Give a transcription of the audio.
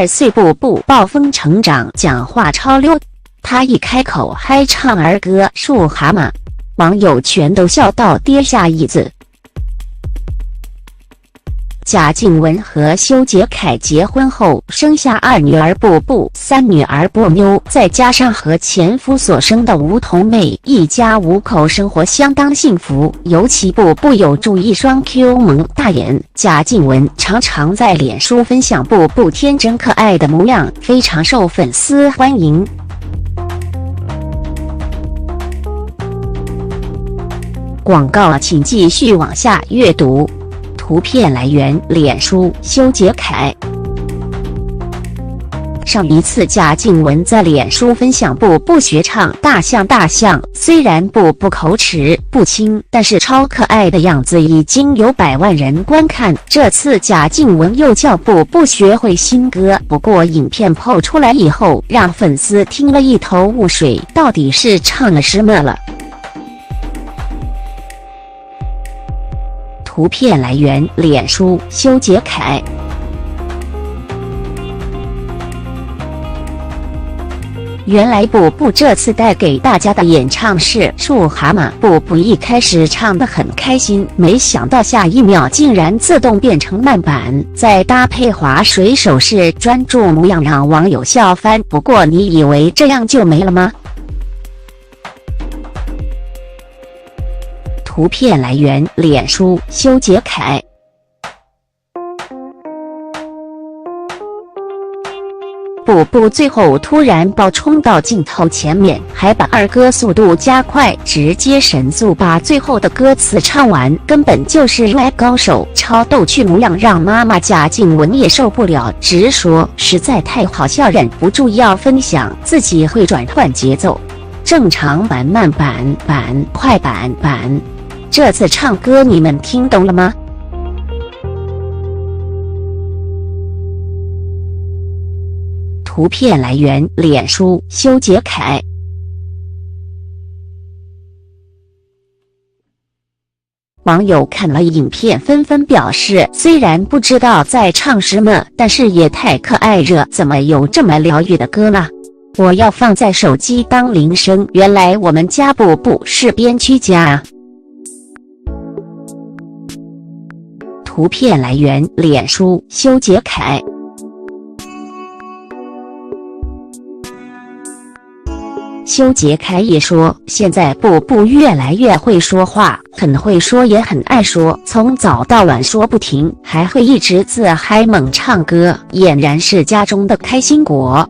22岁，步步暴风成长，讲话超溜。他一开口嗨唱儿歌《树蛤蟆》，网友全都笑到跌下椅子。贾静雯和修杰楷结婚后生下2女儿步步、3女儿波妞，再加上和前夫所生的梧桐妹，一家5口生活相当幸福。尤其步步有著一双 Q 萌大眼，贾静雯常常在脸书分享步步天真可爱的模样，非常受粉丝欢迎。广告请继续往下阅读。图片来源：脸书修杰楷。上一次贾静雯在脸书分享步步学唱《大象大象》，虽然步步口齿不清，但是超可爱的样子已经有100万人观看。这次贾静雯又叫步步学会新歌，不过影片PO出来以后，让粉丝听了一头雾水，到底是唱了什么了？图片来源：脸书修杰楷。原来步步这次带给大家的演唱是《树蛤蟆》，步步一开始唱得很开心，没想到下一秒竟然自动变成慢板，再搭配划水手势专注模样，让网友笑翻。不过你以为这样就没了吗？图片来源：脸书修杰楷。步步最后突然暴冲到镜头前面，还把儿歌速度加快，直接神速把最后的歌词唱完，根本就是 rap 高手，超逗趣模样让妈妈贾静雯也受不了，直说实在太好笑，忍不住要分享，自己会转换节奏，正常版、慢版、快版。这次唱歌你们听懂了吗？图片来源：脸书修杰楷。网友看了影片纷纷表示，虽然不知道在唱什么，但是也太可爱了，怎么有这么疗愈的歌呢？我要放在手机当铃声，原来我们家步步是编曲家啊！图片来源：脸书修杰楷。修杰楷也说，现在步步越来越会说话，很会说也很爱说，从早到晚说不停，还会一直自嗨猛唱歌，俨然是家中的开心果。